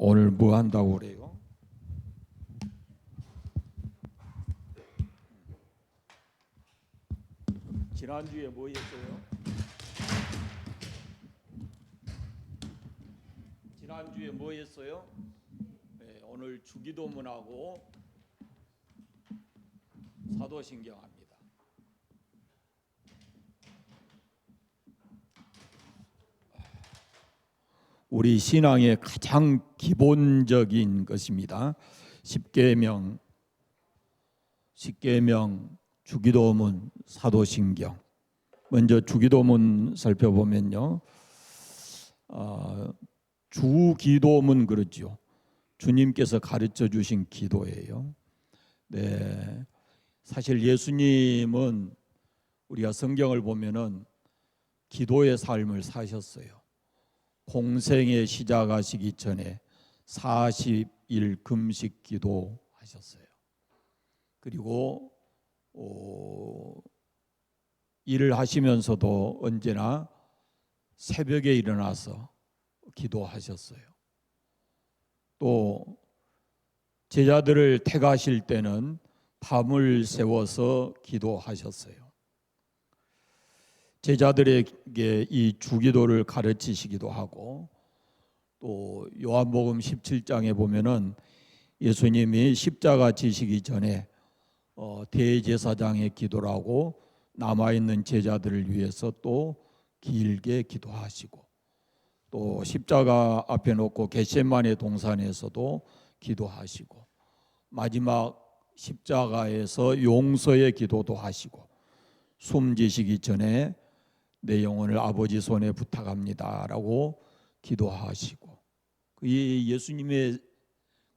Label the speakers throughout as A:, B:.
A: 오늘 뭐 한다고 그래요? 지난주에 뭐 했어요? 지난주에 뭐 했어요? 네, 오늘 주기도문하고 사도신경 합니다. 우리 신앙의 가장 기본적인 것입니다. 십계명, 주기도문, 사도신경. 먼저 주기도문 살펴보면요, 주기도문 그러죠. 주님께서 가르쳐 주신 기도예요. 네, 사실 예수님은 우리가 성경을 보면은 기도의 삶을 사셨어요. 공생에 시작하시기 전에 40일 금식 기도하셨어요. 그리고 일을 하시면서도 언제나 새벽에 일어나서 기도하셨어요. 또 제자들을 택하실 때는 밤을 새워서 기도하셨어요. 제자들에게 이 주기도를 가르치시기도 하고, 또 요한복음 17장에 보면은 예수님이 십자가 지시기 전에 대제사장의 기도라고 남아있는 제자들을 위해서 또 길게 기도하시고, 또 십자가 앞에 놓고 겟세마네 동산에서도 기도하시고, 마지막 십자가에서 용서의 기도도 하시고, 숨지시기 전에 내 영혼을 아버지 손에 부탁합니다 라고 기도하시고, 이 예수님의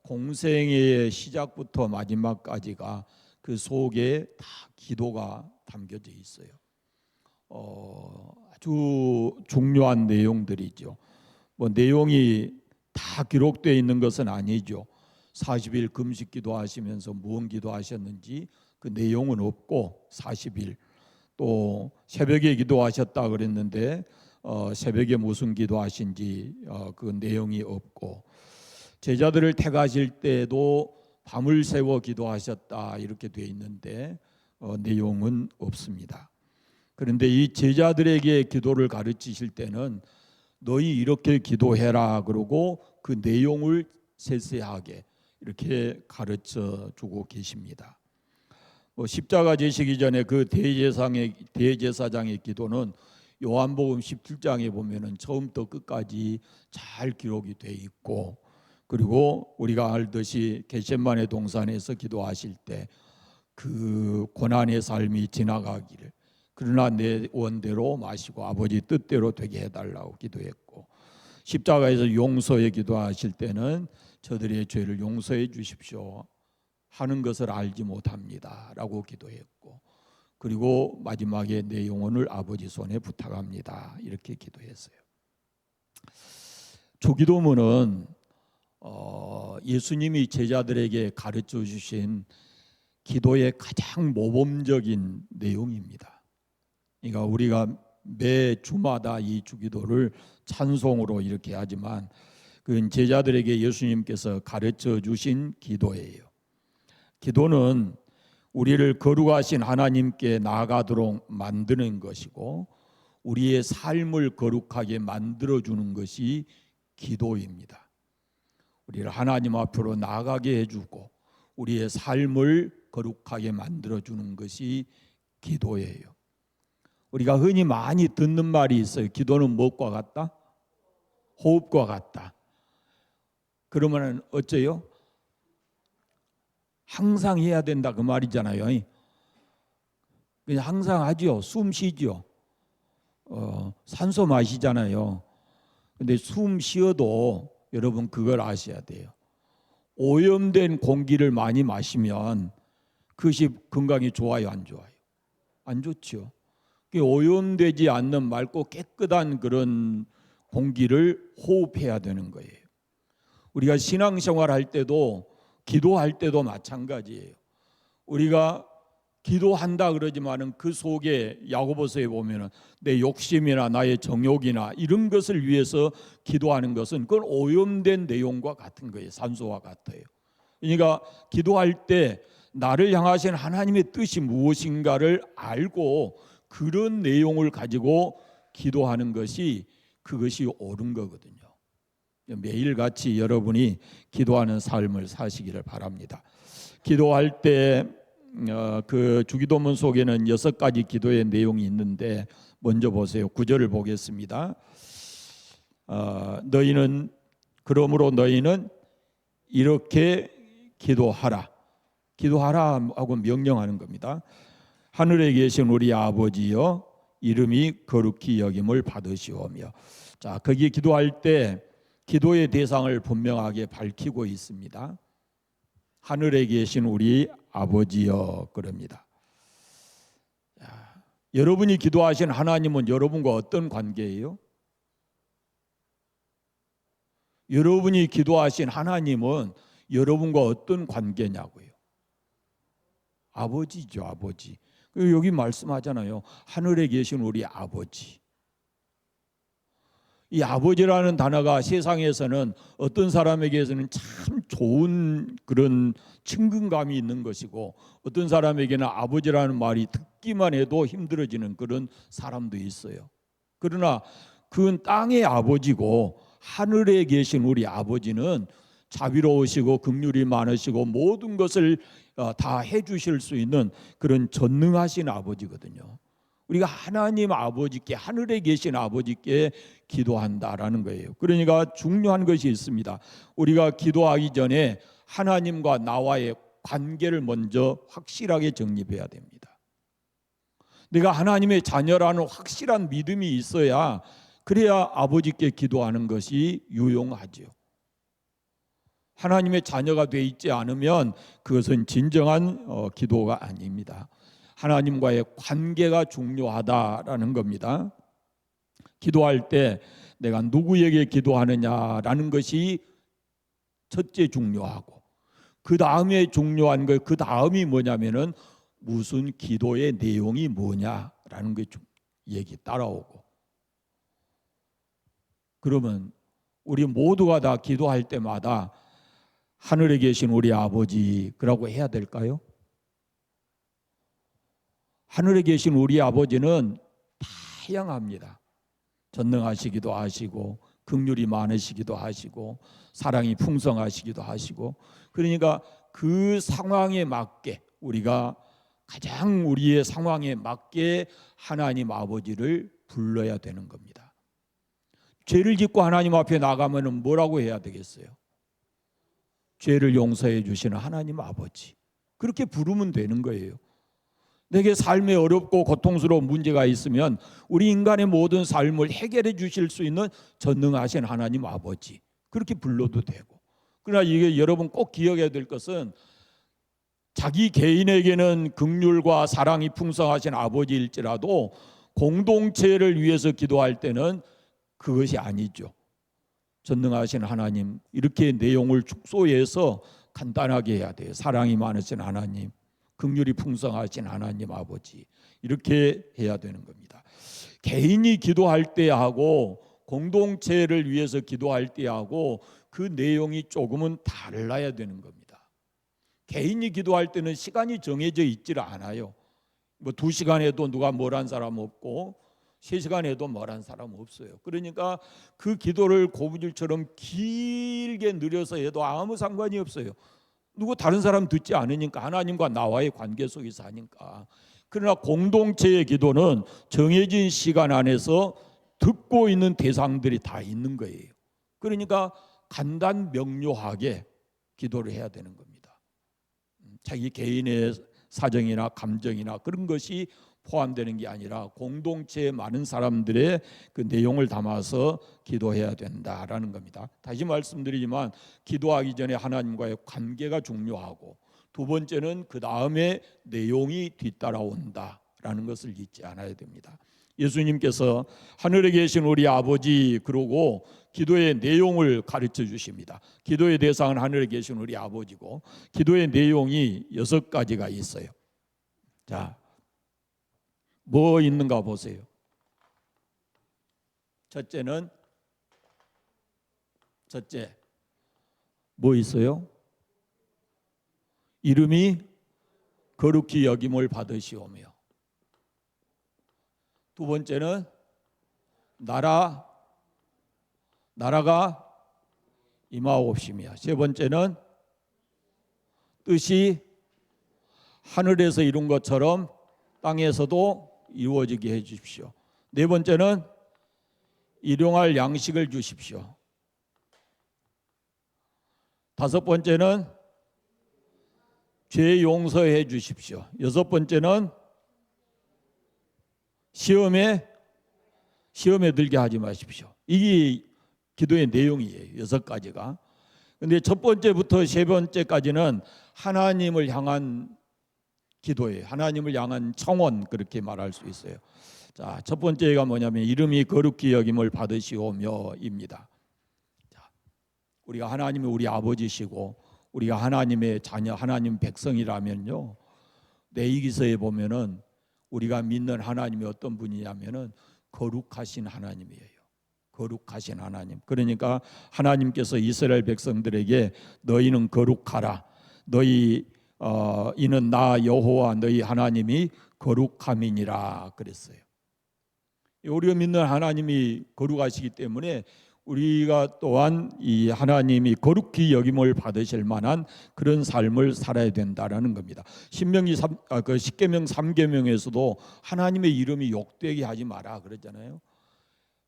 A: 공생의 시작부터 마지막까지가 그 속에 다 기도가 담겨져 있어요. 아주 중요한 내용들이죠. 뭐 내용이 다 기록되어 있는 것은 아니죠. 40일 금식 기도하시면서 무언 기도하셨는지 그 내용은 없고, 40일 또 새벽에 기도하셨다 그랬는데 새벽에 무슨 기도하신지 그 내용이 없고, 제자들을 택하실 때도 밤을 새워 기도하셨다 이렇게 되어 있는데 내용은 없습니다. 그런데 이 제자들에게 기도를 가르치실 때는 너희 이렇게 기도해라 그러고 그 내용을 세세하게 이렇게 가르쳐 주고 계십니다. 십자가 지시기 전에 그 대제사장의 기도는 요한복음 17장에 보면은 처음부터 끝까지 잘 기록이 돼 있고, 그리고 우리가 알듯이 겟세마네 동산에서 기도하실 때 그 고난의 삶이 지나가기를, 그러나 내 원대로 마시고 아버지 뜻대로 되게 해달라고 기도했고, 십자가에서 용서의 기도하실 때는 저들의 죄를 용서해 주십시오 하는 것을 알지 못합니다 라고 기도했고, 그리고 마지막에 내 영혼을 아버지 손에 부탁합니다 이렇게 기도했어요. 주기도문은 예수님이 제자들에게 가르쳐 주신 기도의 가장 모범적인 내용입니다. 그러니까 우리가 매 주마다 이 주기도를 찬송으로 이렇게 하지만 그건 제자들에게 예수님께서 가르쳐 주신 기도예요. 기도는 우리를 거룩하신 하나님께 나아가도록 만드는 것이고, 우리의 삶을 거룩하게 만들어주는 것이 기도입니다. 우리를 하나님 앞으로 나아가게 해주고 우리의 삶을 거룩하게 만들어주는 것이 기도예요. 우리가 흔히 많이 듣는 말이 있어요. 기도는 무엇과 같다? 호흡과 같다. 그러면 어째요? 항상 해야 된다 그 말이잖아요. 그냥 항상 하죠. 숨 쉬죠. 산소 마시잖아요. 근데 숨 쉬어도 여러분 그걸 아셔야 돼요. 오염된 공기를 많이 마시면 그것이 건강에 좋아요, 안 좋아요? 안 좋죠. 오염되지 않는 맑고 깨끗한 그런 공기를 호흡해야 되는 거예요. 우리가 신앙생활 할 때도 기도할 때도 마찬가지예요. 우리가 기도한다 그러지만은 그 속에 야고보서에 보면은 내 욕심이나 나의 정욕이나 이런 것을 위해서 기도하는 것은 그건 오염된 내용과 같은 거예요. 산소와 같아요. 그러니까 기도할 때 나를 향하신 하나님의 뜻이 무엇인가를 알고 그런 내용을 가지고 기도하는 것이 그것이 옳은 거거든요. 매일같이 여러분이 기도하는 삶을 사시기를 바랍니다. 기도할 때 그 주기도문 속에는 6가지 기도의 내용이 있는데 먼저 보세요. 9절을 보겠습니다. 그러므로 너희는 이렇게 기도하라. 기도하라 하고 명령하는 겁니다. 하늘에 계신 우리 아버지여 이름이 거룩히 여김을 받으시오며. 자, 거기 기도할 때 기도의 대상을 분명하게 밝히고 있습니다. 하늘에 계신 우리 아버지여 그럽니다. 자, 여러분이 기도하신 하나님은 여러분과 어떤 관계예요? 여러분이 기도하신 하나님은 여러분과 어떤 관계냐고요? 아버지죠, 아버지. 여기 말씀하잖아요. 하늘에 계신 우리 아버지. 이 아버지라는 단어가 세상에서는 어떤 사람에게서는 참 좋은 그런 친근감이 있는 것이고 어떤 사람에게는 아버지라는 말이 듣기만 해도 힘들어지는 그런 사람도 있어요. 그러나 그건 땅의 아버지고 하늘에 계신 우리 아버지는 자비로우시고 긍휼이 많으시고 모든 것을 다 해주실 수 있는 그런 전능하신 아버지거든요. 우리가 하나님 아버지께, 하늘에 계신 아버지께 기도한다라는 거예요. 그러니까 중요한 것이 있습니다. 우리가 기도하기 전에 하나님과 나와의 관계를 먼저 확실하게 정립해야 됩니다. 내가 하나님의 자녀라는 확실한 믿음이 있어야 그래야 아버지께 기도하는 것이 유용하죠. 하나님의 자녀가 돼 있지 않으면 그것은 진정한 기도가 아닙니다. 하나님과의 관계가 중요하다라는 겁니다. 기도할 때 내가 누구에게 기도하느냐라는 것이 첫째 중요하고 그 다음에 중요한 것, 그 다음이 뭐냐면은 무슨 기도의 내용이 뭐냐라는 게 얘기 따라오고 그러면 우리 모두가 다 기도할 때마다 하늘에 계신 우리 아버지 그라고 해야 될까요? 하늘에 계신 우리 아버지는 다양합니다. 전능하시기도 하시고 긍휼이 많으시기도 하시고 사랑이 풍성하시기도 하시고 그러니까 그 상황에 맞게 우리가 가장 우리의 상황에 맞게 하나님 아버지를 불러야 되는 겁니다. 죄를 짓고 하나님 앞에 나가면 뭐라고 해야 되겠어요? 죄를 용서해 주시는 하나님 아버지 그렇게 부르면 되는 거예요. 내게 삶에 어렵고 고통스러운 문제가 있으면 우리 인간의 모든 삶을 해결해 주실 수 있는 전능하신 하나님 아버지 그렇게 불러도 되고 그러나 이게 여러분 꼭 기억해야 될 것은 자기 개인에게는 긍휼과 사랑이 풍성하신 아버지일지라도 공동체를 위해서 기도할 때는 그것이 아니죠. 전능하신 하나님 이렇게 내용을 축소해서 간단하게 해야 돼요. 사랑이 많으신 하나님 긍휼이 풍성하신 하나님 아버지 이렇게 해야 되는 겁니다. 개인이 기도할 때하고 공동체를 위해서 기도할 때하고 그 내용이 조금은 달라야 되는 겁니다. 개인이 기도할 때는 시간이 정해져 있지를 않아요. 뭐 2시간 해도 누가 뭐란 사람 없고 3시간 해도 뭐란 사람 없어요. 그러니까 그 기도를 고무줄처럼 길게 늘려서 해도 아무 상관이 없어요. 누구 다른 사람 듣지 않으니까 하나님과 나와의 관계 속에서 하니까. 그러나 공동체의 기도는 정해진 시간 안에서 듣고 있는 대상들이 다 있는 거예요. 그러니까 간단 명료하게 기도를 해야 되는 겁니다. 자기 개인의 사정이나 감정이나 그런 것이 포함되는 게 아니라 공동체의 많은 사람들의 그 내용을 담아서 기도해야 된다라는 겁니다. 다시 말씀드리지만 기도하기 전에 하나님과의 관계가 중요하고 두 번째는 그 다음에 내용이 뒤따라온다라는 것을 잊지 않아야 됩니다. 예수님께서 하늘에 계신 우리 아버지 그러고 기도의 내용을 가르쳐 주십니다. 기도의 대상은 하늘에 계신 우리 아버지고 기도의 내용이 6가지가 있어요. 자, 뭐 있는가 보세요. 첫째 뭐 있어요? 이름이 거룩히 여김을 받으시오며. 두 번째는 나라가 임하옵시며. 세 번째는 뜻이 하늘에서 이룬 것처럼 땅에서도 이루어지게 해 주십시오. 네 번째는 일용할 양식을 주십시오. 다섯 번째는 죄 용서해 주십시오. 여섯 번째는 시험에 들게 하지 마십시오. 이게 기도의 내용이에요. 6가지가. 근데 첫 번째부터 세 번째까지는 하나님을 향한 기도예요. 하나님을 향한 청원, 그렇게 말할 수 있어요. 자, 첫 번째가 뭐냐면 이름이 거룩히 여김을 받으시오며입니다. 자, 우리가 하나님이 우리 아버지시고 우리가 하나님의 자녀, 하나님 백성이라면요, 레위기서에 보면은 우리가 믿는 하나님이 어떤 분이냐면은 거룩하신 하나님이에요. 거룩하신 하나님. 그러니까 하나님께서 이스라엘 백성들에게 너희는 거룩하라. 이는 나 여호와 너희 하나님이 거룩함이니라 그랬어요. 우리가 믿는 하나님이 거룩하시기 때문에 우리가 또한 이 하나님이 거룩히 여김을 받으실 만한 그런 삶을 살아야 된다라는 겁니다. 십계명 3계명에서도 하나님의 이름이 욕되게 하지 마라 그러잖아요.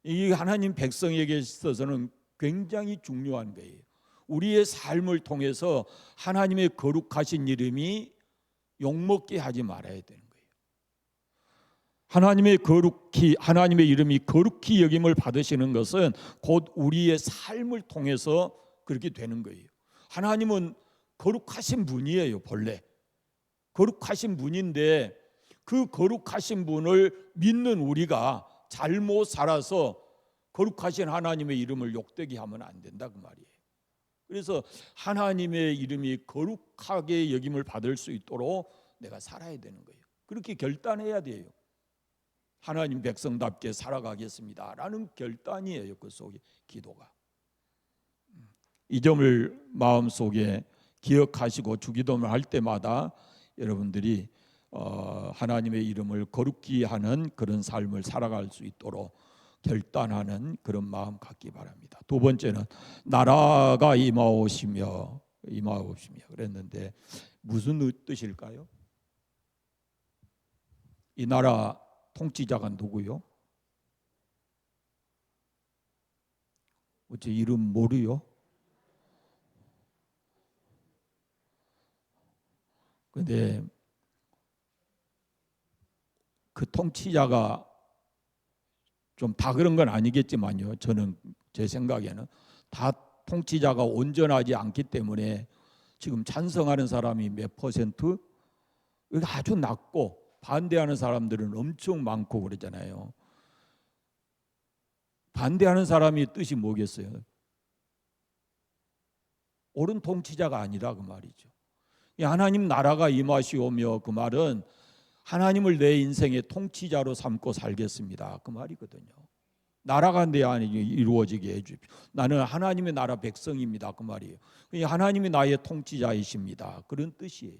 A: 이 하나님 백성에게 있어서는 굉장히 중요한 거예요. 우리의 삶을 통해서 하나님의 거룩하신 이름이 욕먹게 하지 말아야 되는 거예요. 하나님의 이름이 거룩히 여김을 받으시는 것은 곧 우리의 삶을 통해서 그렇게 되는 거예요. 하나님은 거룩하신 분이에요. 본래 거룩하신 분인데 그 거룩하신 분을 믿는 우리가 잘못 살아서 거룩하신 하나님의 이름을 욕되게 하면 안 된다 그 말이에요. 그래서 하나님의 이름이 거룩하게 여김을 받을 수 있도록 내가 살아야 되는 거예요. 그렇게 결단해야 돼요. 하나님 백성답게 살아가겠습니다 라는 결단이에요. 그 속에 기도가. 이 점을 마음속에 기억하시고 주기도를 할 때마다 여러분들이 하나님의 이름을 거룩히 하는 그런 삶을 살아갈 수 있도록 결단하는 그런 마음 갖기 바랍니다. 두 번째는 나라가 임하옵시며 그랬는데 무슨 뜻일까요? 이 나라 통치자가 누구요? 어째 이름 모르요? 근데 그 통치자가 좀 다 그런 건 아니겠지만요. 저는 제 생각에는 다 통치자가 온전하지 않기 때문에 지금 찬성하는 사람이 몇 퍼센트? 아주 낮고 반대하는 사람들은 엄청 많고 그러잖아요. 반대하는 사람이 뜻이 뭐겠어요? 옳은 통치자가 아니라 그 말이죠. 하나님 나라가 임하시오며 그 말은 하나님을 내 인생의 통치자로 삼고 살겠습니다 그 말이거든요. 나라가 내 안에 이루어지게 해주십시오. 나는 하나님의 나라 백성입니다 그 말이에요. 하나님이 나의 통치자이십니다 그런 뜻이에요.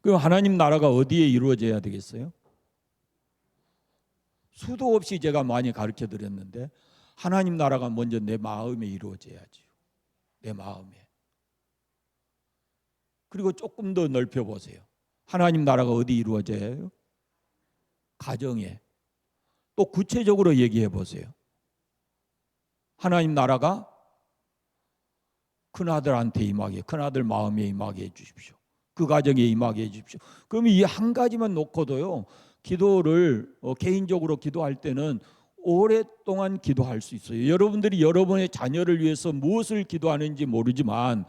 A: 그럼 하나님 나라가 어디에 이루어져야 되겠어요? 수도 없이 제가 많이 가르쳐 드렸는데 하나님 나라가 먼저 내 마음에 이루어져야지요. 내 마음에. 그리고 조금 더 넓혀보세요. 하나님 나라가 어디 이루어져야 해요? 가정에. 또 구체적으로 얘기해 보세요. 하나님 나라가 큰아들한테 임하게, 큰아들 마음에 임하게 해주십시오. 그 가정에 임하게 해주십시오. 그럼 이 한 가지만 놓고도요, 기도를 개인적으로 기도할 때는 오랫동안 기도할 수 있어요. 여러분들이 여러분의 자녀를 위해서 무엇을 기도하는지 모르지만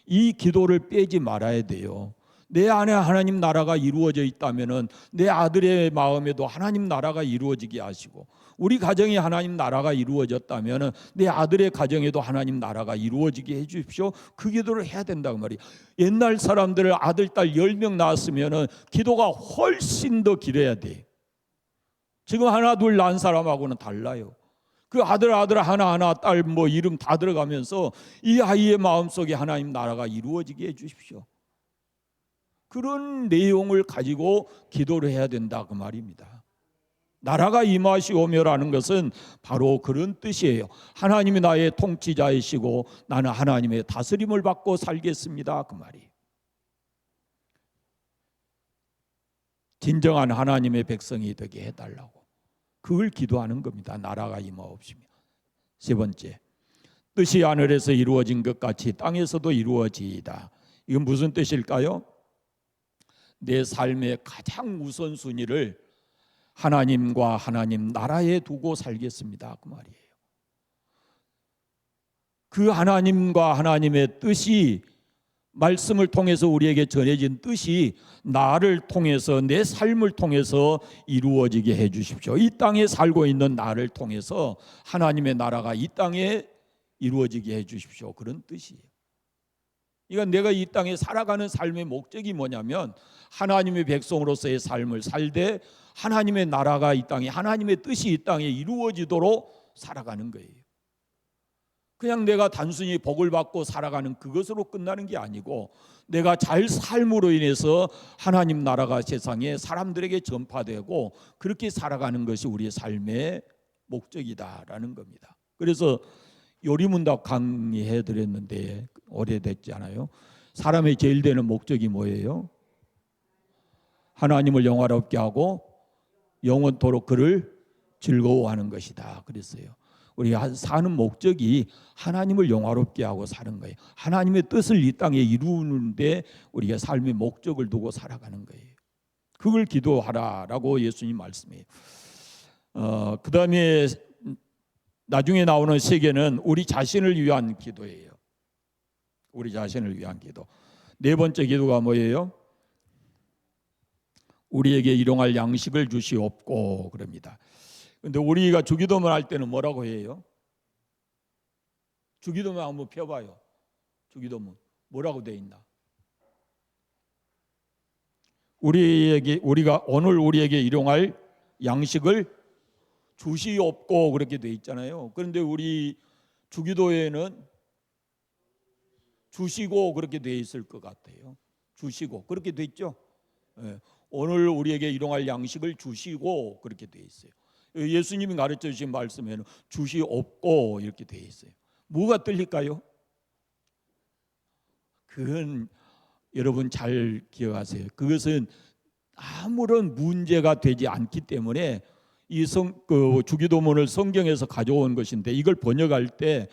A: 이 기도를 빼지 말아야 돼요. 내 안에 하나님 나라가 이루어져 있다면은 내 아들의 마음에도 하나님 나라가 이루어지게 하시고, 우리 가정에 하나님 나라가 이루어졌다면은 내 아들의 가정에도 하나님 나라가 이루어지게 해 주십시오. 그 기도를 해야 된다고 말이에요. 옛날 사람들 아들 딸 10명 낳았으면은 기도가 훨씬 더 길어야 돼. 지금 하나 둘 낳은 사람하고는 달라요. 그 아들 하나 딸 뭐 이름 다 들어가면서 이 아이의 마음속에 하나님 나라가 이루어지게 해 주십시오. 그런 내용을 가지고 기도를 해야 된다 그 말입니다. 나라가 임하시오며라는 것은 바로 그런 뜻이에요. 하나님이 나의 통치자이시고 나는 하나님의 다스림을 받고 살겠습니다 그 말이에요. 진정한 하나님의 백성이 되게 해달라고, 그걸 기도하는 겁니다. 나라가 임하옵시며. 세 번째, 뜻이 하늘에서 이루어진 것 같이 땅에서도 이루어지이다. 이건 무슨 뜻일까요? 내 삶의 가장 우선순위를 하나님과 하나님 나라에 두고 살겠습니다 그 말이에요. 그 하나님과 하나님의 뜻이, 말씀을 통해서 우리에게 전해진 뜻이 나를 통해서, 내 삶을 통해서 이루어지게 해 주십시오. 이 땅에 살고 있는 나를 통해서 하나님의 나라가 이 땅에 이루어지게 해 주십시오. 그런 뜻이에요. 그러니까 내가 이 땅에 살아가는 삶의 목적이 뭐냐면 하나님의 백성으로서의 삶을 살되 하나님의 나라가 이 땅에, 하나님의 뜻이 이 땅에 이루어지도록 살아가는 거예요. 그냥 내가 단순히 복을 받고 살아가는 그것으로 끝나는 게 아니고, 내가 잘 삶으로 인해서 하나님 나라가 세상에 사람들에게 전파되고 그렇게 살아가는 것이 우리의 삶의 목적이다라는 겁니다. 그래서 요리문답 강의해 드렸는데 오래됐지 않아요? 사람의 제일 되는 목적이 뭐예요? 하나님을 영화롭게 하고 영원토록 그를 즐거워하는 것이다 그랬어요. 우리가 사는 목적이 하나님을 영화롭게 하고 사는 거예요. 하나님의 뜻을 이 땅에 이루는데 우리가 삶의 목적을 두고 살아가는 거예요. 그걸 기도하라라고 예수님 말씀해요. 그 다음에 나중에 나오는 세 개는 우리 자신을 위한 기도예요. 우리 자신을 위한 기도. 네 번째 기도가 뭐예요? 우리에게 일용할 양식을 주시옵고 그럽니다. 근데 우리가 주기도문 할 때는 뭐라고 해요? 주기도문 한번 펴봐요. 주기도문 뭐라고 돼 있나? 우리가 오늘 우리에게 일용할 양식을 주시옵고 그렇게 돼 있잖아요. 그런데 우리 주기도에는 주시고 그렇게 돼 있을 것 같아요. 주시고 그렇게 돼 있죠. 네. 오늘 우리에게 일용할 양식을 주시고 그렇게 돼 있어요. 예수님이 가르쳐 주신 말씀에는 주시옵고 이렇게 돼 있어요. 뭐가 틀릴까요? 그건 여러분 잘 기억하세요. 그것은 아무런 문제가 되지 않기 때문에 이 주기도문을 성경에서 가져온 것인데, 이걸 번역할 때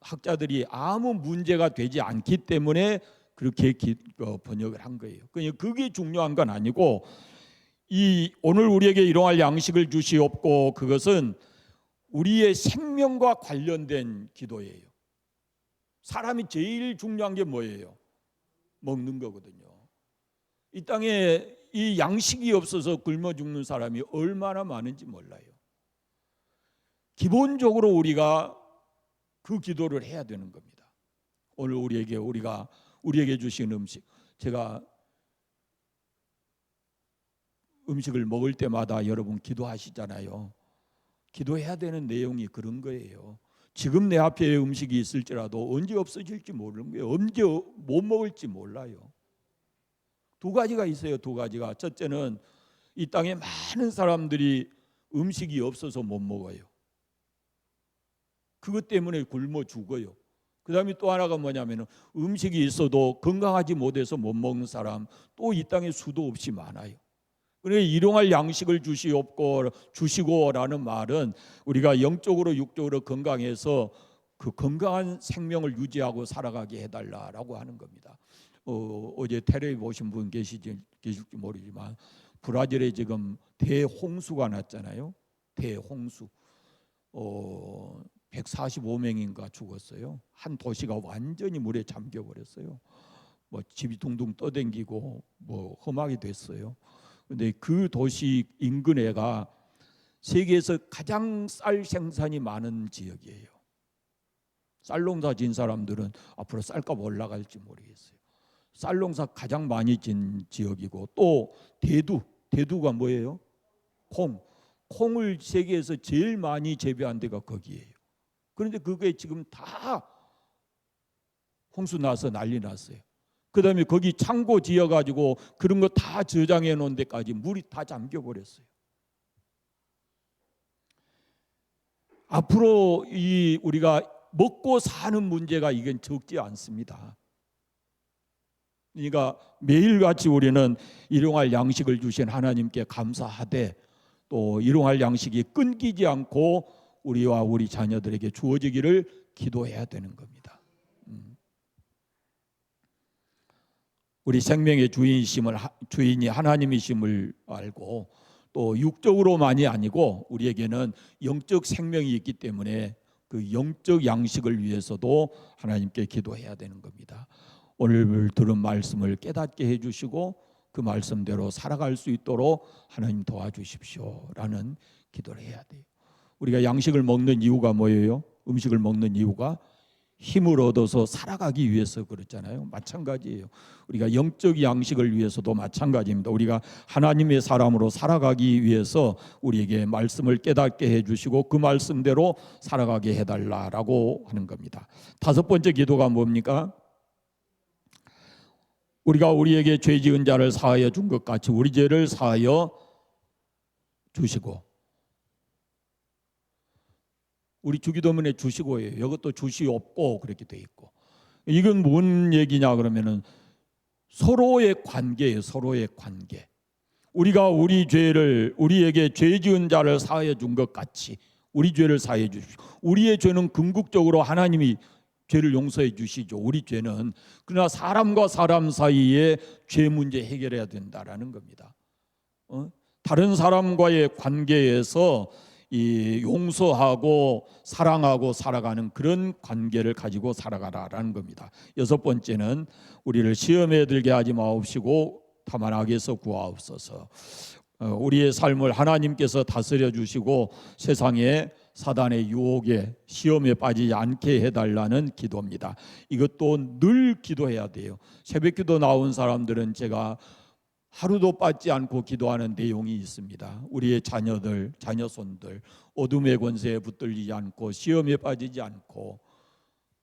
A: 학자들이 아무 문제가 되지 않기 때문에 그렇게 번역을 한 거예요. 그게 중요한 건 아니고, 이 오늘 우리에게 일용할 양식을 주시옵고 그것은 우리의 생명과 관련된 기도예요. 사람이 제일 중요한 게 뭐예요? 먹는 거거든요. 이 땅에 이 양식이 없어서 굶어 죽는 사람이 얼마나 많은지 몰라요. 기본적으로 우리가 그 기도를 해야 되는 겁니다. 오늘 우리에게 주신 음식, 제가 음식을 먹을 때마다 여러분 기도하시잖아요. 기도해야 되는 내용이 그런 거예요. 지금 내 앞에 음식이 있을지라도 언제 없어질지 모르는 거예요. 언제 못 먹을지 몰라요. 두 가지가 있어요. 두 가지가. 첫째는 이 땅에 많은 사람들이 음식이 없어서 못 먹어요. 그것 때문에 굶어 죽어요. 그 다음에 또 하나가 뭐냐면 음식이 있어도 건강하지 못해서 못 먹는 사람 또 이 땅에 수도 없이 많아요. 그러니까 일용할 양식을 주시고라는 말은 우리가 영적으로 육적으로 건강해서 그 건강한 생명을 유지하고 살아가게 해달라라고 하는 겁니다. 어제 텔레비 보신 분 계실지 모르지만 브라질에 지금 대홍수가 났잖아요. 대홍수. 145명인가 죽었어요. 한 도시가 완전히 물에 잠겨 버렸어요. 뭐 집이 둥둥 떠댕기고 뭐 험하게 됐어요. 근데 그 도시 인근에가 세계에서 가장 쌀 생산이 많은 지역이에요. 쌀 농사 진 사람들은 앞으로 쌀값 올라갈지 모르겠어요. 쌀 농사 가장 많이 진 지역이고, 또 대두가 뭐예요? 콩을 세계에서 제일 많이 재배한 데가 거기예요. 그런데 그게 지금 다 홍수 나서 난리 났어요. 그 다음에 거기 창고 지어가지고 그런 거 다 저장해 놓은 데까지 물이 다 잠겨버렸어요. 앞으로 우리가 먹고 사는 문제가 이건 적지 않습니다. 그러니까 매일같이 우리는 일용할 양식을 주신 하나님께 감사하되, 또 일용할 양식이 끊기지 않고 우리와 우리 자녀들에게 주어지기를 기도해야 되는 겁니다. 우리 생명의 주인이 하나님이심을 알고, 또 육적으로만이 아니고 우리에게는 영적 생명이 있기 때문에 그 영적 양식을 위해서도 하나님께 기도해야 되는 겁니다. 오늘 들은 말씀을 깨닫게 해주시고 그 말씀대로 살아갈 수 있도록 하나님 도와주십시오라는 기도를 해야 돼요. 우리가 양식을 먹는 이유가 뭐예요? 음식을 먹는 이유가 힘을 얻어서 살아가기 위해서 그렇잖아요. 마찬가지예요. 우리가 영적 양식을 위해서도 마찬가지입니다. 우리가 하나님의 사람으로 살아가기 위해서 우리에게 말씀을 깨닫게 해주시고 그 말씀대로 살아가게 해달라고 하는 겁니다. 다섯 번째 기도가 뭡니까? 우리가 우리에게 죄 지은 자를 사하여 준 것 같이 우리 죄를 사하여 주시고, 우리 주기도문에 주시고예요. 이것도 주시옵고 그렇게 돼 있고, 이건 뭔 얘기냐 그러면은 서로의 관계예요. 서로의 관계. 우리가 우리에게 죄 지은 자를 사하여 준 것 같이 우리 죄를 사하여 주십시오. 우리의 죄는 궁극적으로 하나님이 죄를 용서해 주시죠. 우리 죄는. 그러나 사람과 사람 사이에 죄 문제 해결해야 된다라는 겁니다. 다른 사람과의 관계에서 이 용서하고 사랑하고 살아가는 그런 관계를 가지고 살아가라라는 겁니다. 여섯 번째는 우리를 시험에 들게 하지 마옵시고 다만 악에서 구하옵소서. 우리의 삶을 하나님께서 다스려 주시고 세상에 사단의 유혹에 시험에 빠지지 않게 해달라는 기도입니다. 이것도 늘 기도해야 돼요. 새벽기도 나온 사람들은 제가 하루도 빠지지 않고 기도하는 내용이 있습니다. 우리의 자녀들, 자녀손들 어둠의 권세에 붙들리지 않고 시험에 빠지지 않고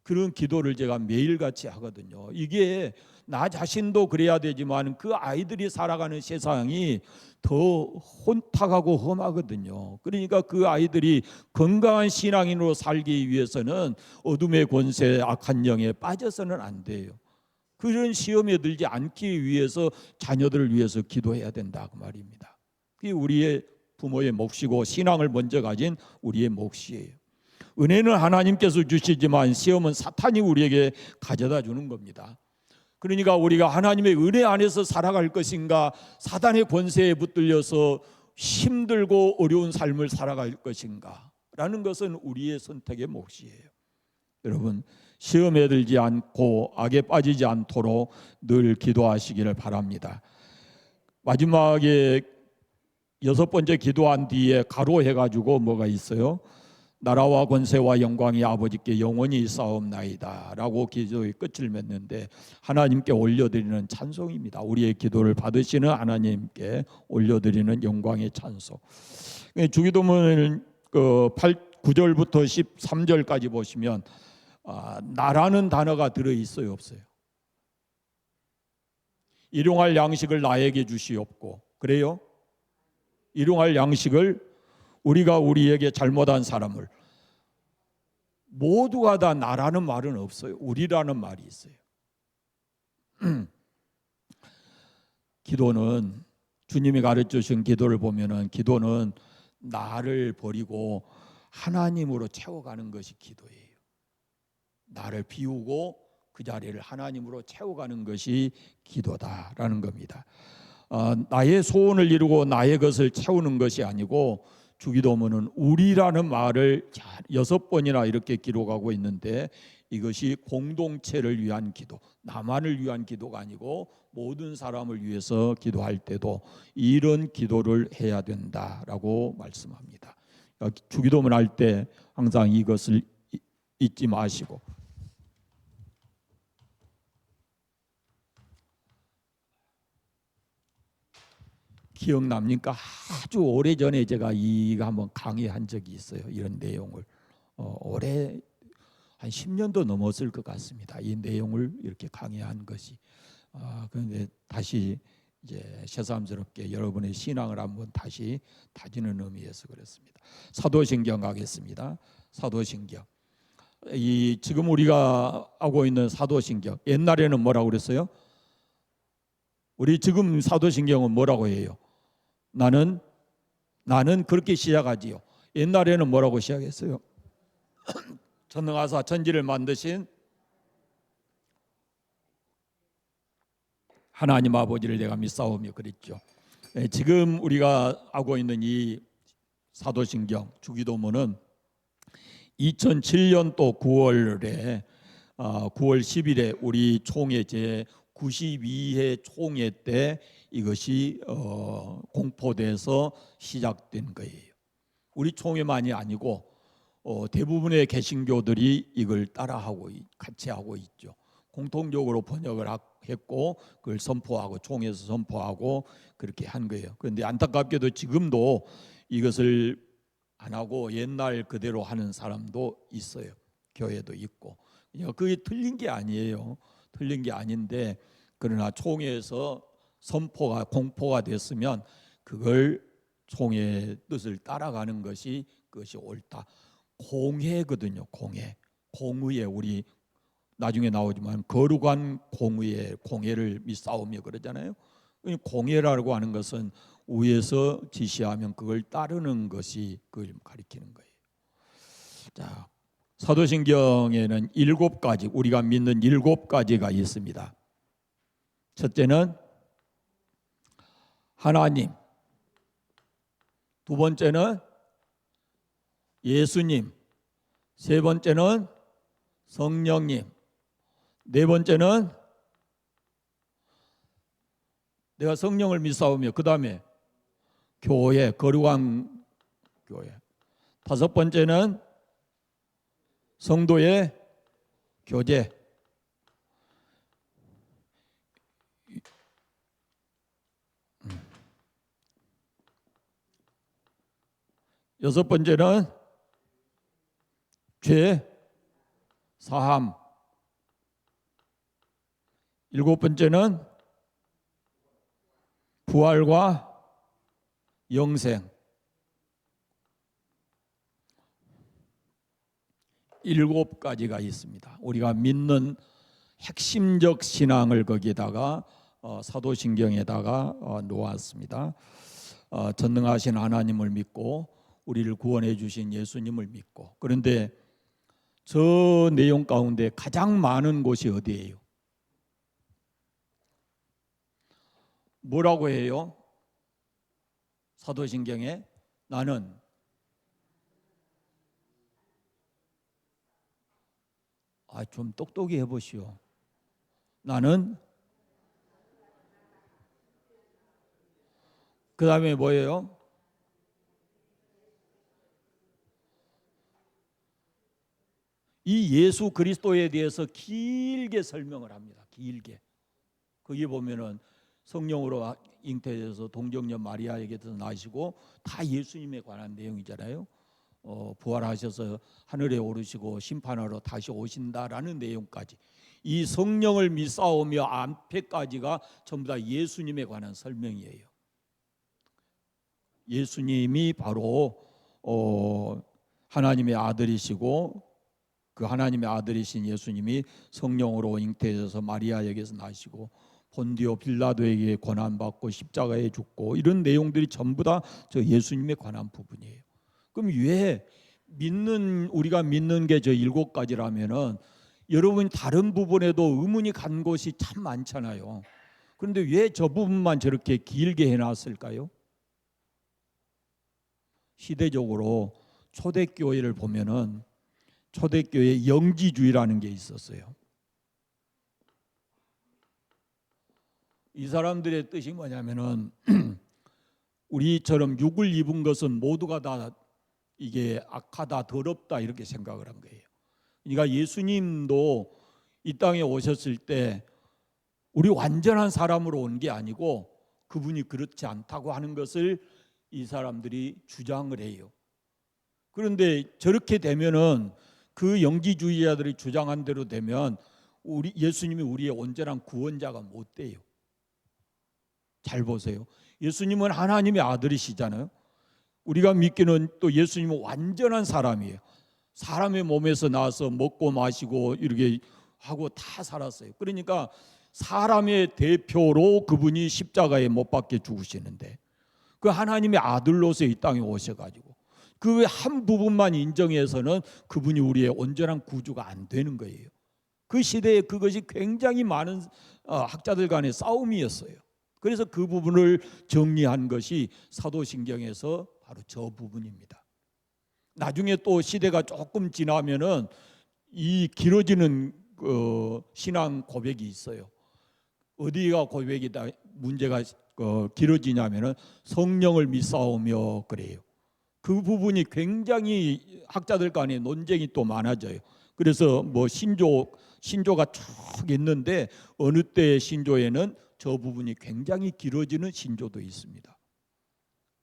A: 그런 기도를 제가 매일같이 하거든요. 이게 나 자신도 그래야 되지만 그 아이들이 살아가는 세상이 더 혼탁하고 험하거든요. 그러니까 그 아이들이 건강한 신앙인으로 살기 위해서는 어둠의 권세, 악한 영에 빠져서는 안 돼요. 그런 시험에 들지 않기 위해서 자녀들을 위해서 기도해야 된다 그 말입니다. 그게 우리의 부모의 몫이고 신앙을 먼저 가진 우리의 몫이에요. 은혜는 하나님께서 주시지만 시험은 사탄이 우리에게 가져다 주는 겁니다. 그러니까 우리가 하나님의 은혜 안에서 살아갈 것인가, 사단의 권세에 붙들려서 힘들고 어려운 삶을 살아갈 것인가 라는 것은 우리의 선택의 몫이에요. 여러분, 시험에 들지 않고 악에 빠지지 않도록 늘 기도하시기를 바랍니다. 마지막에 여섯 번째 기도한 뒤에 가로해가지고 뭐가 있어요? 나라와 권세와 영광이 아버지께 영원히 있사옵나이다 라고 기도의 끝을 맺는데 하나님께 올려드리는 찬송입니다. 우리의 기도를 받으시는 하나님께 올려드리는 영광의 찬송. 주기도문 9절부터 13절까지 보시면 나라는 단어가 들어있어요, 없어요? 일용할 양식을 나에게 주시옵고, 그래요? 일용할 양식을 우리가 우리에게 잘못한 사람을, 모두가 다 나라는 말은 없어요. 우리라는 말이 있어요. 기도는 주님이 가르쳐주신 기도를 보면은 기도는 나를 버리고 하나님으로 채워가는 것이 기도예요. 나를 비우고 그 자리를 하나님으로 채워가는 것이 기도다라는 겁니다. 나의 소원을 이루고 나의 것을 채우는 것이 아니고, 주기도문은 우리라는 말을 6번이나 이렇게 기록하고 있는데 이것이 공동체를 위한 기도, 나만을 위한 기도가 아니고 모든 사람을 위해서 기도할 때도 이런 기도를 해야 된다라고 말씀합니다. 주기도문 할 때 항상 이것을 잊지 마시고, 기억납니까? 아주 오래전에 제가 이거 한번 강의한 적이 있어요. 이런 내용을 올해 한 10년도 넘었을 것 같습니다. 이 내용을 이렇게 강의한 것이. 그런데 다시 이제 새삼스럽게 여러분의 신앙을 한번 다시 다지는 의미에서 그렇습니다. 사도신경 가겠습니다. 사도신경. 이 지금 우리가 하고 있는 사도신경, 옛날에는 뭐라고 그랬어요? 우리 지금 사도신경은 뭐라고 해요? 나는 그렇게 시작하지요. 옛날에는 뭐라고 시작했어요? 전능하사 천지를 만드신 하나님 아버지를 내가 믿사오며 그랬죠. 지금 우리가 하고 있는 이 사도신경 주기도문은 2007년도 9월에 9월 10일에 우리 총회 제 92회 총회 때 이것이 공포돼서 시작된 거예요. 우리 총회만이 아니고 대부분의 개신교들이 이걸 따라하고 같이 하고 있죠. 공통적으로 번역을 했고 그걸 선포하고 총회에서 선포하고 그렇게 한 거예요. 그런데 안타깝게도 지금도 이것을 안 하고 옛날 그대로 하는 사람도 있어요. 교회도 있고. 그게 틀린 게 아니에요. 틀린 게 아닌데 그러나 총회에서 선포가 공포가 됐으면 그걸 총회의 뜻을 따라가는 것이 그것이 옳다. 공회거든요. 공의에 우리 나중에 나오지만 거룩한 공회를 믿사오며 그러잖아요. 공회라고 하는 것은 위에서 지시하면 그걸 따르는 것이 그걸 가리키는 거예요. 자, 사도신경에는 7가지 우리가 믿는 7가지가 있습니다. 첫째는 하나님, 두 번째는 예수님, 세 번째는 성령님, 네 번째는 내가 성령을 믿사오며 그 다음에 교회, 거룩한 교회, 다섯 번째는 성도의 교제, 여섯 번째는 죄 사함, 일곱 번째는 부활과 영생. 7가지가 있습니다. 우리가 믿는 핵심적 신앙을 거기다가 사도신경에다가 놓았습니다. 전능하신 하나님을 믿고 우리를 구원해 주신 예수님을 믿고. 그런데 저 내용 가운데 가장 많은 곳이 어디예요? 뭐라고 해요? 사도신경에 나는 좀 똑똑히 해보시오. 나는 그 다음에 뭐예요? 이 예수 그리스도에 대해서 길게 설명을 합니다. 길게. 거기 보면은 성령으로 잉태돼서 동정녀 마리아에게서 나시고 다 예수님에 관한 내용이잖아요. 부활하셔서 하늘에 오르시고 심판하러 다시 오신다라는 내용까지 이 성령을 믿사오며 앞에까지가 전부 다 예수님에 관한 설명이에요. 예수님이 바로 하나님의 아들이시고 그 하나님의 아들이신 예수님이 성령으로 잉태해서 마리아에게서 나시고 본디오 빌라도에게 고난받고 십자가에 죽고 이런 내용들이 전부 다 저 예수님에 관한 부분이에요. 그럼 왜 우리가 믿는 게 저 7가지라면은 여러분 다른 부분에도 의문이 간 곳이 참 많잖아요. 그런데 왜 저 부분만 저렇게 길게 해놨을까요? 시대적으로 초대교회를 보면은 초대교회에 영지주의라는 게 있었어요. 이 사람들의 뜻이 뭐냐면은 우리처럼 육을 입은 것은 모두가 다 이게 악하다, 더럽다 이렇게 생각을 한 거예요. 그러니까 예수님도 이 땅에 오셨을 때 우리 완전한 사람으로 온 게 아니고 그분이 그렇지 않다고 하는 것을 이 사람들이 주장을 해요. 그런데 저렇게 되면은 그 영지주의자들이 주장한 대로 되면 우리 예수님이 우리의 온전한 구원자가 못 돼요. 잘 보세요. 예수님은 하나님의 아들이시잖아요. 우리가 믿기는 또 예수님은 완전한 사람이에요. 사람의 몸에서 나와서 먹고 마시고 이렇게 하고 다 살았어요. 그러니까 사람의 대표로 그분이 십자가에 못 박혀 죽으시는데 그 하나님의 아들로서 이 땅에 오셔가지고 그 한 부분만 인정해서는 그분이 우리의 온전한 구주가 안 되는 거예요. 그 시대에 그것이 굉장히 많은 학자들 간의 싸움이었어요. 그래서 그 부분을 정리한 것이 사도신경에서 바로 저 부분입니다. 나중에 또 시대가 조금 지나면은 이 길어지는 신앙 고백이 있어요. 어디가 고백이다 문제가 길어지냐면은 성령을 믿사오며 그래요. 그 부분이 굉장히 학자들 간에 논쟁이 또 많아져요. 그래서 뭐 신조가 쭉 있는데 어느 때의 신조에는 저 부분이 굉장히 길어지는 신조도 있습니다.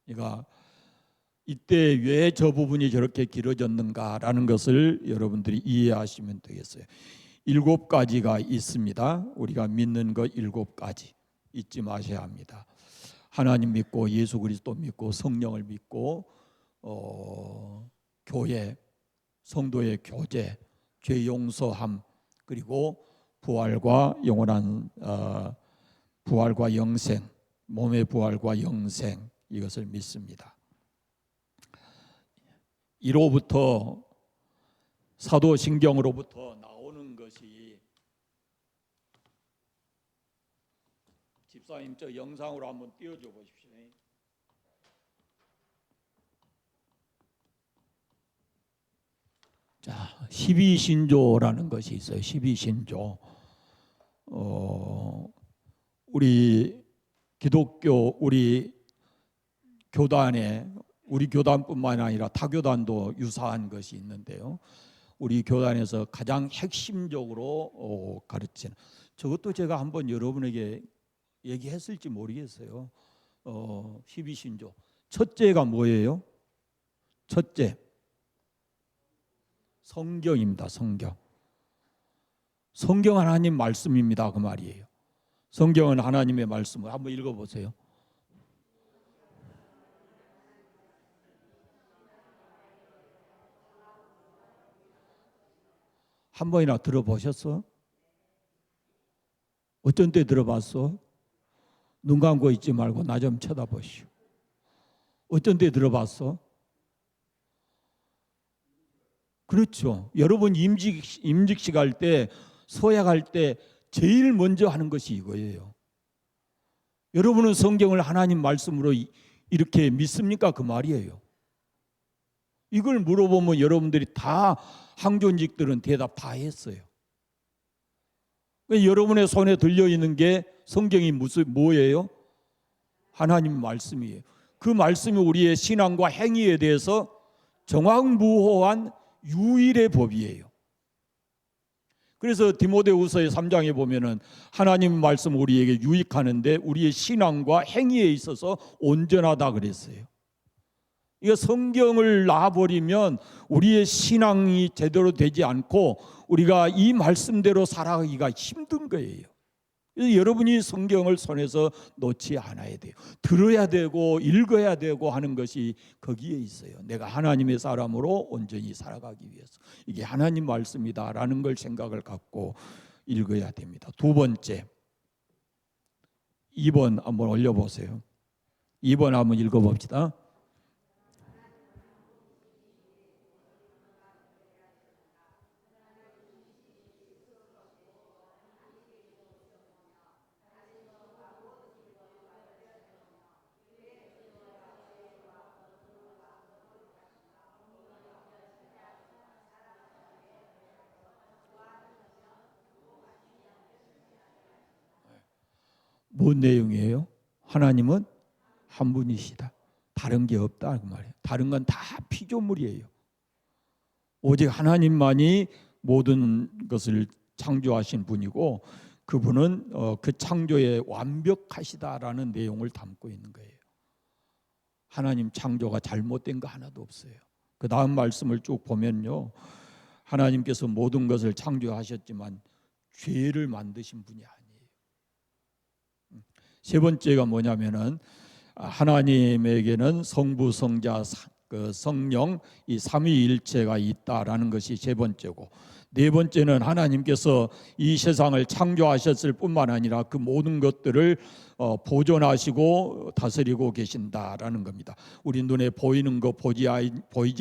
A: 그러니까 이때 왜 저 부분이 저렇게 길어졌는가라는 것을 여러분들이 이해하시면 되겠어요. 7가지가 있습니다. 우리가 믿는 것 7가지 잊지 마셔야 합니다. 하나님 믿고 예수 그리스도 믿고 성령을 믿고 교회, 성도의 교제, 죄 용서함, 그리고 부활과 영원한 부활과 영생, 몸의 부활과 영생 이것을 믿습니다. 1호부터 사도신경으로부터 나오는 것이 집사님 저 영상으로 한번 띄워줘 보십시오. 자, 12신조라는 것이 있어요. 12신조. 우리 기독교 우리 교단에 우리 교단뿐만 아니라 타 교단도 유사한 것이 있는데요. 우리 교단에서 가장 핵심적으로 가르치는 저것도 제가 한번 여러분에게 얘기했을지 모르겠어요. 12신조 첫째가 뭐예요? 첫째 성경입니다. 성경 하나님 말씀입니다. 그 말이에요. 성경은 하나님의 말씀을 한번 읽어보세요. 한 번이나 들어보셨어? 어떤 때 들어봤어? 눈 감고 있지 말고 나 좀 쳐다보시오. 어떤 때 들어봤어? 그렇죠. 여러분 임직식 할 때, 서약할 때 제일 먼저 하는 것이 이거예요. 여러분은 성경을 하나님 말씀으로 이렇게 믿습니까? 그 말이에요. 이걸 물어보면 여러분들이 다 항존직들은 대답 다 했어요. 여러분의 손에 들려있는 게 성경이 뭐예요? 하나님 말씀이에요. 그 말씀이 우리의 신앙과 행위에 대해서 정확무호한 유일의 법이에요. 그래서 디모데후서의 3장에 보면은 하나님 말씀 우리에게 유익하는데 우리의 신앙과 행위에 있어서 온전하다 그랬어요. 이거 성경을 놔버리면 우리의 신앙이 제대로 되지 않고 우리가 이 말씀대로 살아가기가 힘든 거예요. 그래서 여러분이 성경을 손에서 놓지 않아야 돼요. 들어야 되고 읽어야 되고 하는 것이 거기에 있어요. 내가 하나님의 사람으로 온전히 살아가기 위해서 이게 하나님 말씀이다라는 걸 생각을 갖고 읽어야 됩니다. 두 번째 2번 한번 올려보세요. 2번 한번 읽어봅시다. 뭔 내용이에요? 하나님은 한 분이시다. 다른 게 없다 그 말이에요. 다른 건 다 피조물이에요. 오직 하나님만이 모든 것을 창조하신 분이고 그분은 그 창조에 완벽하시다라는 내용을 담고 있는 거예요. 하나님 창조가 잘못된 거 하나도 없어요. 그 다음 말씀을 쭉 보면요, 하나님께서 모든 것을 창조하셨지만 죄를 만드신 분이 아니에요. 세 번째가 뭐냐면은 하나님에게는 성부, 성자, 성령 이 삼위일체가 있다라는 것이 세 번째고, 네 번째는 하나님께서 이 세상을 창조하셨을 뿐만 아니라 그 모든 것들을 보존하시고 다스리고 계신다라는 겁니다. 우리 눈에 보이는 거, 보이지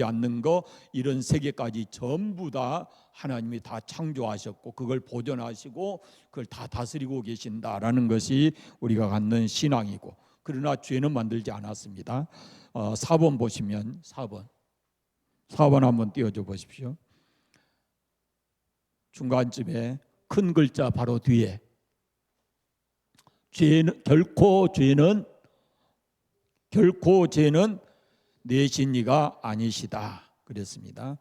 A: 않는 거, 이런 세계까지 전부 다 하나님이 다 창조하셨고 그걸 보존하시고 그걸 다 다스리고 계신다라는 것이 우리가 갖는 신앙이고, 그러나 죄는 만들지 않았습니다. 4번 보시면 4번 한번 띄워줘 보십시오. 중간쯤에 큰 글자 바로 뒤에 결코 죄는 내신 이가 아니시다 그랬습니다.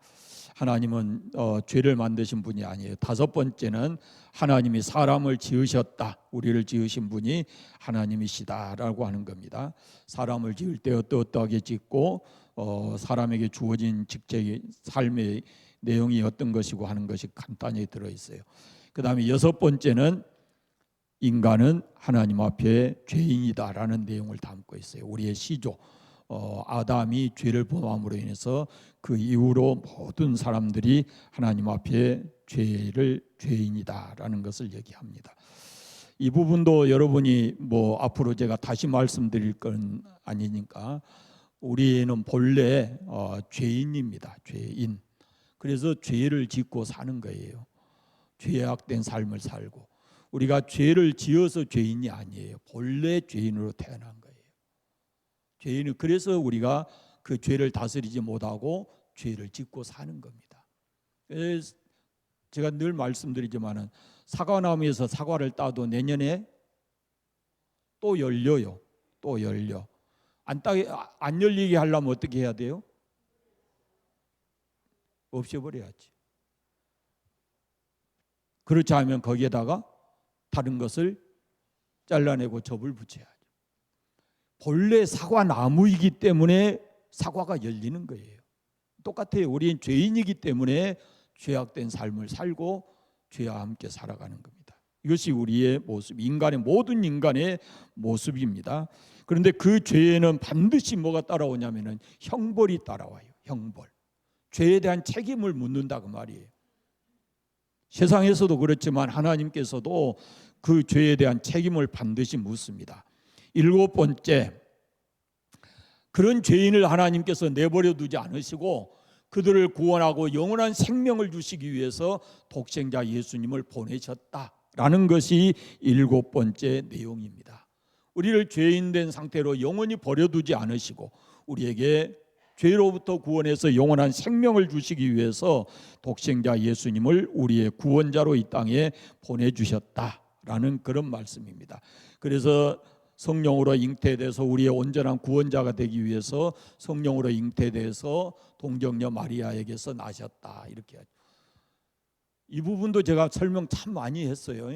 A: 하나님은 죄를 만드신 분이 아니에요. 다섯 번째는 하나님이 사람을 지으셨다. 우리를 지으신 분이 하나님이시다라고 하는 겁니다. 사람을 지을 때 어떠하게 짓고 사람에게 주어진 직책의 삶의 내용이 어떤 것이고 하는 것이 간단히 들어있어요. 그 다음에 여섯 번째는 인간은 하나님 앞에 죄인이다라는 내용을 담고 있어요. 우리의 시조 아담이 죄를 범함으로 인해서 그 이후로 모든 사람들이 하나님 앞에 죄인이다라는 것을 얘기합니다. 이 부분도 여러분이 앞으로 제가 다시 말씀드릴 건 아니니까, 우리는 본래 죄인입니다. 죄인. 그래서 죄를 짓고 사는 거예요. 죄악된 삶을 살고, 우리가 죄를 지어서 죄인이 아니에요. 본래 죄인으로 태어난 거예요. 죄인은 그래서 우리가 그 죄를 다스리지 못하고 죄를 짓고 사는 겁니다. 제가 늘 말씀드리지만은 사과나무에서 사과를 따도 내년에 또 열려요. 또 열려. 안 열리게 하려면 어떻게 해야 돼요? 없애버려야지. 그렇지 않으면 거기에다가 다른 것을 잘라내고 접을 붙여야죠. 본래 사과 나무이기 때문에 사과가 열리는 거예요. 똑같아요. 우리는 죄인이기 때문에 죄악된 삶을 살고 죄와 함께 살아가는 겁니다. 이것이 우리의 모습, 모든 인간의 모습입니다. 그런데 그 죄에는 반드시 뭐가 따라오냐면은 형벌이 따라와요. 형벌. 죄에 대한 책임을 묻는다 그 말이에요. 세상에서도 그렇지만 하나님께서도 그 죄에 대한 책임을 반드시 묻습니다. 일곱 번째, 그런 죄인을 하나님께서 내버려 두지 않으시고 그들을 구원하고 영원한 생명을 주시기 위해서 독생자 예수님을 보내셨다라는 것이 일곱 번째 내용입니다. 우리를 죄인 된 상태로 영원히 버려두지 않으시고 우리에게 죄로부터 구원해서 영원한 생명을 주시기 위해서 독생자 예수님을 우리의 구원자로 이 땅에 보내주셨다라는 그런 말씀입니다. 그래서 성령으로 잉태돼서 우리의 온전한 구원자가 되기 위해서 성령으로 잉태돼서 동정녀 마리아에게서 나셨다, 이렇게 하죠. 이 부분도 제가 설명 참 많이 했어요.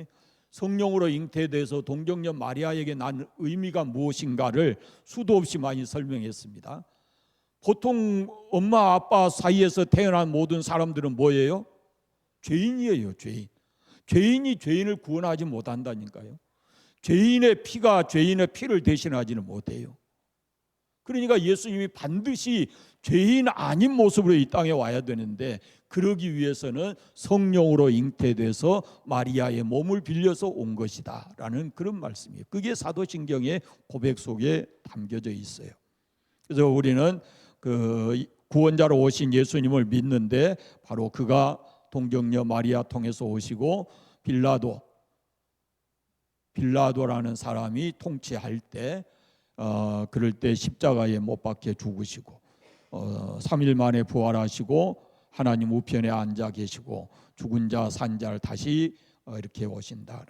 A: 성령으로 잉태돼서 동정녀 마리아에게 난 의미가 무엇인가를 수도 없이 많이 설명했습니다. 보통 엄마 아빠 사이에서 태어난 모든 사람들은 뭐예요? 죄인이에요. 죄인. 죄인이 죄인을 구원하지 못한다니까요. 죄인의 피가 죄인의 피를 대신하지는 못해요. 그러니까 예수님이 반드시 죄인 아닌 모습으로 이 땅에 와야 되는데, 그러기 위해서는 성령으로 잉태돼서 마리아의 몸을 빌려서 온 것이다 라는 그런 말씀이에요. 그게 사도신경의 고백 속에 담겨져 있어요. 그래서 우리는 그 구원자로 오신 예수님을 믿는데, 바로 그가 동정녀 마리아 통해서 오시고 빌라도라는 사람이 통치할 때 그럴 때 십자가에 못 박혀 죽으시고 3일 만에 부활하시고 하나님 우편에 앉아 계시고 죽은 자 산 자를 다시 이렇게 오신다.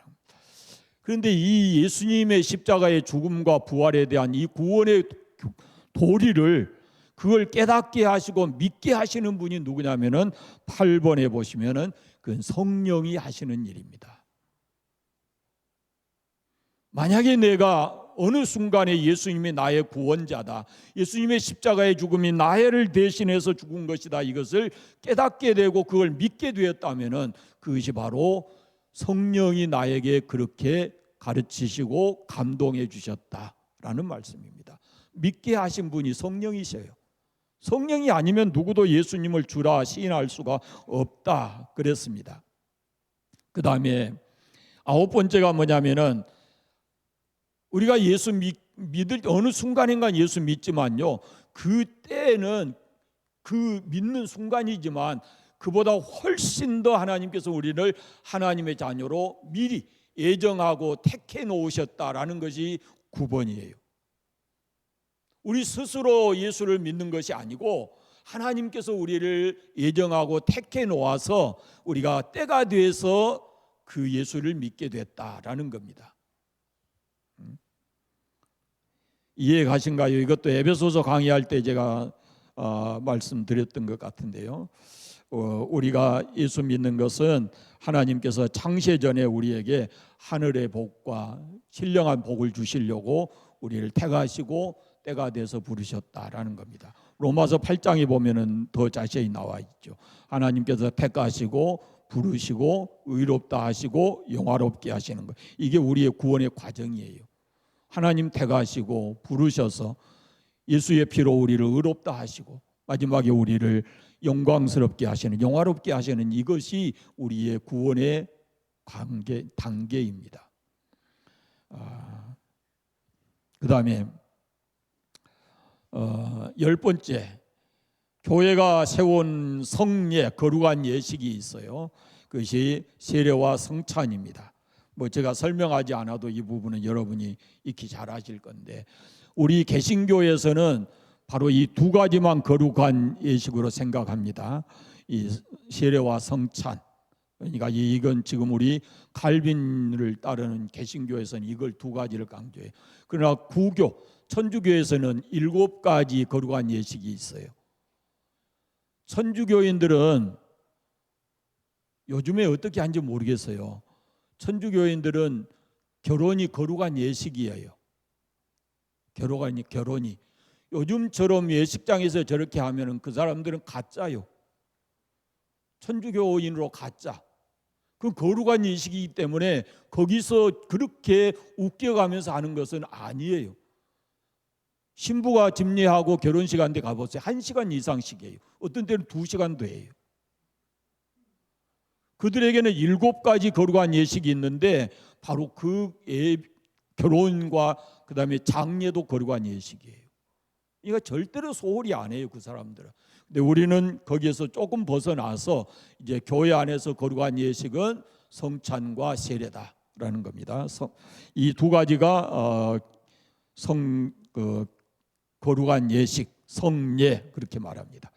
A: 그런데 이 예수님의 십자가의 죽음과 부활에 대한 이 구원의 도리를 그걸 깨닫게 하시고 믿게 하시는 분이 누구냐면은 8번에 보시면은 그건 성령이 하시는 일입니다. 만약에 내가 어느 순간에 예수님이 나의 구원자다, 예수님의 십자가의 죽음이 나를 대신해서 죽은 것이다, 이것을 깨닫게 되고 그걸 믿게 되었다면은 그것이 바로 성령이 나에게 그렇게 가르치시고 감동해 주셨다라는 말씀입니다. 믿게 하신 분이 성령이셔요. 성령이 아니면 누구도 예수님을 주라 시인할 수가 없다 그랬습니다. 그 다음에 9번째가 뭐냐면은 우리가 예수 믿을 어느 순간인가 예수 믿지만요, 그때는 그 믿는 순간이지만 그보다 훨씬 더 하나님께서 우리를 하나님의 자녀로 미리 예정하고 택해 놓으셨다라는 것이 9번이에요. 우리 스스로 예수를 믿는 것이 아니고 하나님께서 우리를 예정하고 택해 놓아서 우리가 때가 돼서 그 예수를 믿게 됐다라는 겁니다. 이해 가신가요? 이것도 에베소서 강의할 때 제가 말씀드렸던 것 같은데요. 우리가 예수 믿는 것은 하나님께서 창세 전에 우리에게 하늘의 복과 신령한 복을 주시려고 우리를 택하시고 때가 돼서 부르셨다라는 겁니다. 로마서 8장에 보면은 더 자세히 나와 있죠. 하나님께서 택하시고 부르시고 의롭다 하시고 영화롭게 하시는 것. 이게 우리의 구원의 과정이에요. 하나님 택하시고 부르셔서 예수의 피로 우리를 의롭다 하시고 마지막에 우리를 영광스럽게 하시는, 영화롭게 하시는, 이것이 우리의 구원의 단계입니다. 그 다음에 10번째, 교회가 세운 성례, 거룩한 예식이 있어요. 그것이 세례와 성찬입니다. 제가 설명하지 않아도 이 부분은 여러분이 익히 잘 아실 건데, 우리 개신교에서는 바로 이 두 가지만 거룩한 예식으로 생각합니다. 이 세례와 성찬. 그러니까 이건 지금 우리 칼빈을 따르는 개신교에서는 이걸 두 가지를 강조해요. 그러나 구교, 천주교에서는 7가지 거룩한 예식이 있어요. 천주교인들은 요즘에 어떻게 하는지 모르겠어요. 천주교인들은 결혼이 거룩한 예식이에요. 결혼이 요즘처럼 예식장에서 저렇게 하면은 그 사람들은 가짜요. 천주교인으로 가짜. 그 거룩한 예식이기 때문에 거기서 그렇게 웃겨가면서 하는 것은 아니에요. 신부가 집례하고 결혼식 한 데 가보세요. 1시간 이상씩이에요. 어떤 때는 2시간도 해요. 그들에게는 7가지 거룩한 예식이 있는데 바로 그 결혼과 그 다음에 장례도 거룩한 예식이에요. 이거 절대로 소홀히 안 해요, 그 사람들은. 근데 우리는 거기에서 조금 벗어나서 이제 교회 안에서 거룩한 예식은 성찬과 세례다라는 겁니다. 이 두 가지가 거룩한 예식, 성례 그렇게 말합니다.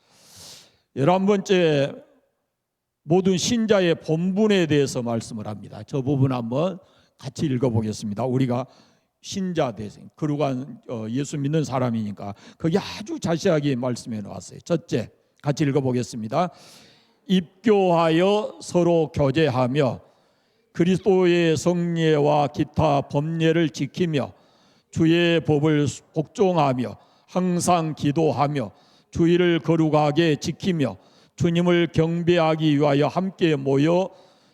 A: 11번째, 모든 신자의 본분에 대해서 말씀을 합니다. 저 부분 한번 같이 읽어보겠습니다. 우리가 신자 대신 거룩한 예수 믿는 사람이니까 거기 아주 자세하게 말씀해 놓았어요. 첫째, 같이 읽어보겠습니다. 입교하여 서로 교제하며 그리스도의 성례와 기타 법례를 지키며 주의 법을 복종하며 항상 기도하며 주의를 거룩하게 지키며 주님을 경배하기 위하여 함께 모여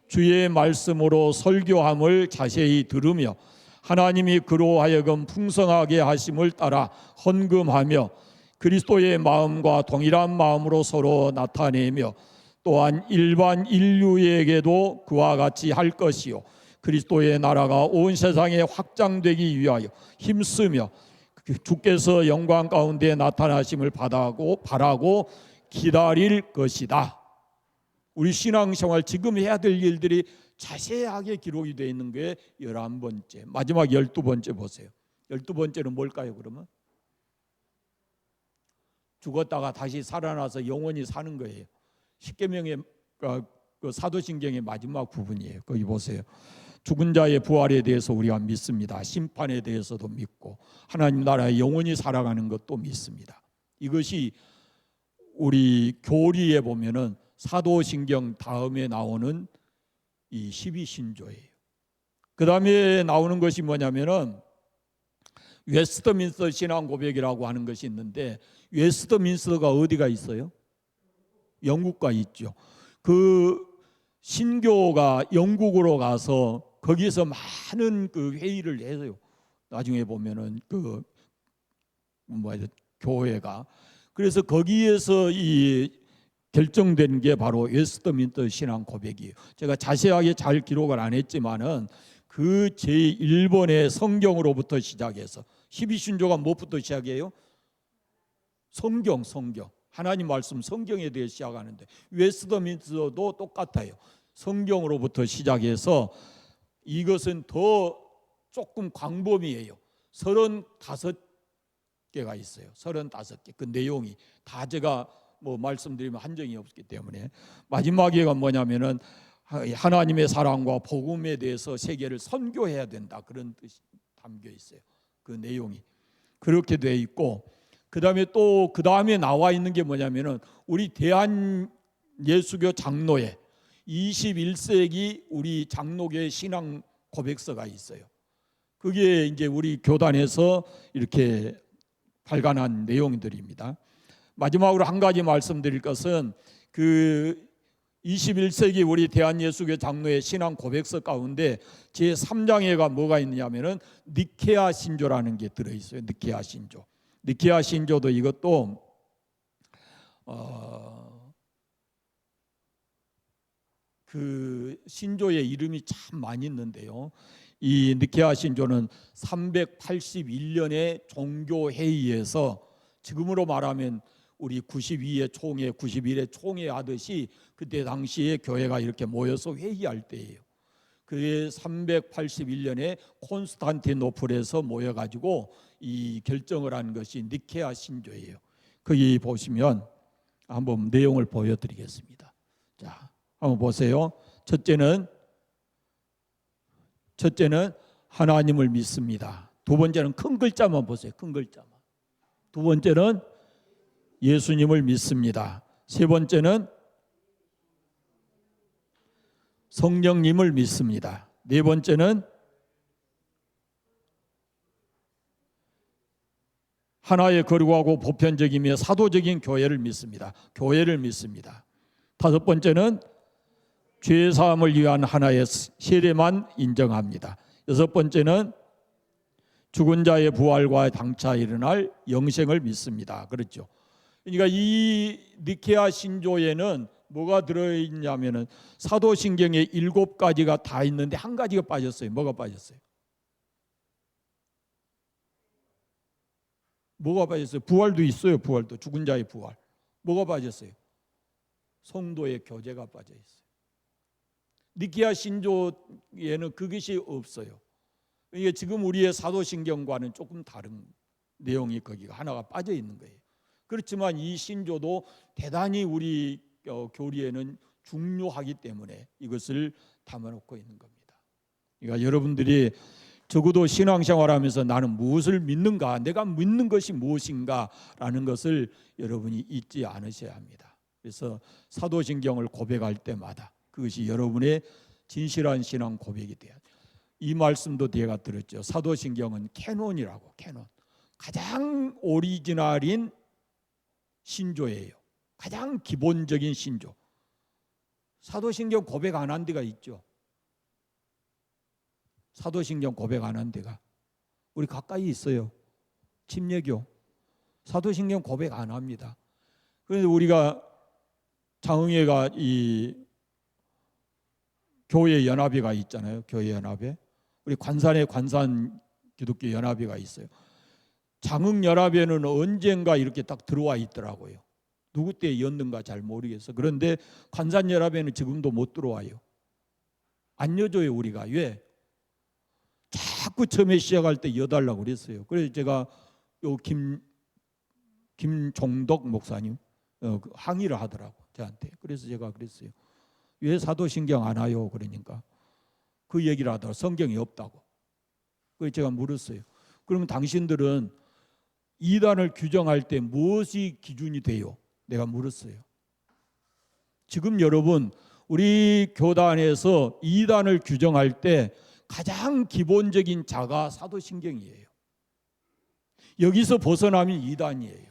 A: 주의 말씀으로 설교함을 자세히 들으며 하나님이 그로 하여금 풍성하게 하심을 따라 헌금하며 그리스도의 마음과 동일한 마음으로 서로 나타내며 또한 일반 인류에게도 그와 같이 할 것이요 그리스도의 나라가 온 세상에 확장되기 위하여 힘쓰며 주께서 영광 가운데 나타나심을 바라고 기다릴 것이다. 우리 신앙생활 지금 해야 될 일들이 자세하게 기록이 되어 있는 게 11번째. 마지막 12번째 보세요. 12번째는 뭘까요, 그러면? 죽었다가 다시 살아나서 영원히 사는 거예요. 십계명의 그 사도신경의 마지막 부분이에요. 거기 보세요. 죽은 자의 부활에 대해서 우리가 믿습니다. 심판에 대해서도 믿고 하나님 나라에 영원히 살아가는 것도 믿습니다. 이것이 우리 교리에 보면은 사도신경 다음에 나오는 이 12신조예요. 그 다음에 나오는 것이 뭐냐면은 웨스트민스터 신앙 고백이라고 하는 것이 있는데, 웨스트민스터가 어디가 있어요? 영국가 있죠. 그 신교가 영국으로 가서 거기서 많은 그 회의를 해요. 나중에 보면은 그 교회가, 그래서 거기에서 이 결정된 게 바로 웨스트민스터 신앙 고백이에요. 제가 자세하게 잘 기록을 안 했지만은 그 제1번의 성경으로부터 시작해서 12신조가 무엇부터 시작해요? 성경. 하나님 말씀 성경에 대해 시작하는데 웨스트민스터도 똑같아요. 성경으로부터 시작해서 이것은 더 조금 광범위해요. 35개가 있어요. 35개. 그 내용이 다 제가 말씀드리면 한정이 없기 때문에, 마지막에가 뭐냐면은 하나님의 사랑과 복음에 대해서 세계를 선교해야 된다, 그런 뜻이 담겨 있어요. 그 내용이 그렇게 돼 있고, 그다음에 또 그 다음에 나와 있는 게 뭐냐면은 우리 대한 예수교 장로회 21세기 우리 장로교의 신앙 고백서가 있어요. 그게 이제 우리 교단에서 이렇게 발간한 내용들입니다. 마지막으로 한 가지 말씀드릴 것은 그 21세기 우리 대한예수교 장로의 신앙 고백서 가운데 제3장에가 뭐가 있느냐면은 니케아 신조라는 게 들어 있어요. 니케아 신조. 니케아 신조도 이것도 그 신조의 이름이 참 많이 있는데요. 이 니케아 신조는 381년의 종교 회의에서, 지금으로 말하면 우리 92의 총회, 91의 총회 하듯이 그때 당시에 교회가 이렇게 모여서 회의할 때예요. 그게 381년에 콘스탄티노플에서 모여가지고 이 결정을 한 것이 니케아 신조예요. 거기 보시면 한번 내용을 보여드리겠습니다. 자, 한번 보세요. 첫째는 하나님을 믿습니다. 두 번째는 큰 글자만 보세요. 큰 글자만. 두 번째는 예수님을 믿습니다. 세 번째는 성령님을 믿습니다. 네 번째는 하나의 거룩하고 보편적이며 사도적인 교회를 믿습니다. 교회를 믿습니다. 다섯 번째는 죄 사함을 위한 하나의 세례만 인정합니다. 여섯 번째는 죽은 자의 부활과 장차 일어날 영생을 믿습니다. 그렇죠. 그러니까 이 니케아 신조에는 뭐가 들어있냐면은 사도신경에 7가지가 다 있는데 한 가지가 빠졌어요. 뭐가 빠졌어요? 뭐가 빠졌어요? 부활도 있어요. 부활도, 죽은 자의 부활. 뭐가 빠졌어요? 성도의 교제가 빠져 있어요. 니케아 신조에는 그것이 없어요. 이게 지금 우리의 사도신경과는 조금 다른 내용이 거기가 하나가 빠져 있는 거예요. 그렇지만 이 신조도 대단히 우리 교리에는 중요하기 때문에 이것을 담아놓고 있는 겁니다. 그러니까 여러분들이 적어도 신앙생활하면서 나는 무엇을 믿는가, 내가 믿는 것이 무엇인가라는 것을 여러분이 잊지 않으셔야 합니다. 그래서 사도신경을 고백할 때마다 그것이 여러분의 진실한 신앙 고백이 돼야 돼요. 이 말씀도 제가 들었죠. 사도신경은 캐논이라고, 캐논. 가장 오리지널인 신조예요. 가장 기본적인 신조. 사도신경 고백 안 한 데가 있죠. 사도신경 고백 안 한 데가 우리 가까이 있어요. 침례교. 사도신경 고백 안 합니다. 그런데 우리가 장흥회가 이 교회 연합회가 있잖아요. 교회 연합회. 우리 관산에 관산 기독교 연합회가 있어요. 장흥 연합회는 언젠가 이렇게 딱 들어와 있더라고요. 누구 때였는가 잘 모르겠어. 그런데 관산 연합회는 지금도 못 들어와요. 안 여줘요 우리가. 왜? 자꾸 처음에 시작할 때 여달라고 그랬어요. 그래서 제가 요 김종덕 목사님 항의를 하더라고 저한테. 그래서 제가 그랬어요. 왜 사도신경 안 와요? 그러니까 그 얘기를 하더라. 성경이 없다고. 그래서 제가 물었어요. 그러면 당신들은 이단을 규정할 때 무엇이 기준이 돼요? 내가 물었어요. 지금 여러분 우리 교단에서 이단을 규정할 때 가장 기본적인 자가 사도신경이에요. 여기서 벗어나면 이단이에요.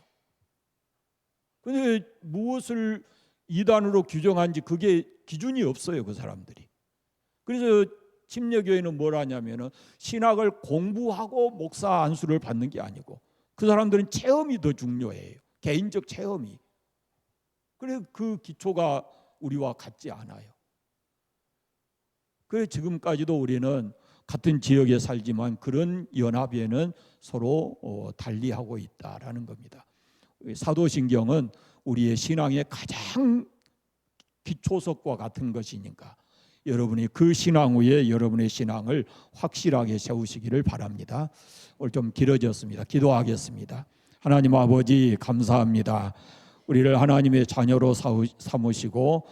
A: 그런데 무엇을 이단으로 규정한지 그게 기준이 없어요, 그 사람들이. 그래서 침례교회는 뭘 하냐면은 신학을 공부하고 목사 안수를 받는 게 아니고 그 사람들은 체험이 더 중요해요. 개인적 체험이. 그래서 그 기초가 우리와 같지 않아요. 그래서 지금까지도 우리는 같은 지역에 살지만 그런 연합에는 서로 달리하고 있다라는 겁니다. 사도신경은 우리의 신앙의 가장 기초석과 같은 것이니까 여러분이 그 신앙 위에 여러분의 신앙을 확실하게 세우시기를 바랍니다. 오늘 좀 길어졌습니다. 기도하겠습니다. 하나님 아버지 감사합니다. 우리를 하나님의 자녀로 삼으시고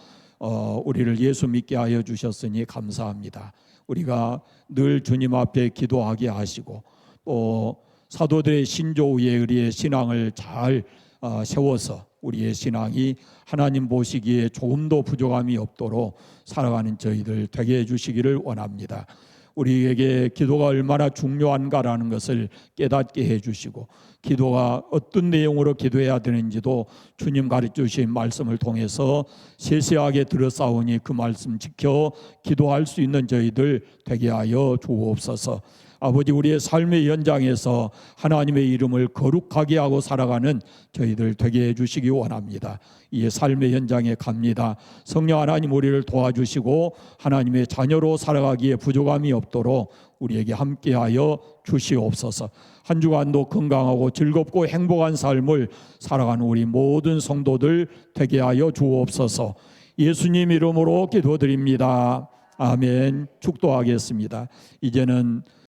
A: 우리를 예수 믿게 하여 주셨으니 감사합니다. 우리가 늘 주님 앞에 기도하게 하시고 또 사도들의 신조 위에 우리의 신앙을 잘 세워서 우리의 신앙이 하나님 보시기에 조금도 부족함이 없도록 살아가는 저희들 되게 해주시기를 원합니다. 우리에게 기도가 얼마나 중요한가라는 것을 깨닫게 해주시고 기도가 어떤 내용으로 기도해야 되는지도 주님 가르쳐주신 말씀을 통해서 세세하게 들었사오니 그 말씀 지켜 기도할 수 있는 저희들 되게 하여 주옵소서. 아버지 우리의 삶의 현장에서 하나님의 이름을 거룩하게 하고 살아가는 저희들 되게 해주시기 원합니다. 이 삶의 현장에 갑니다. 성령 하나님 우리를 도와주시고 하나님의 자녀로 살아가기에 부족함이 없도록 우리에게 함께하여 주시옵소서. 한 주간도 건강하고 즐겁고 행복한 삶을 살아가는 우리 모든 성도들 되게 하여 주옵소서. 예수님 이름으로 기도드립니다. 아멘. 축도하겠습니다. 이제는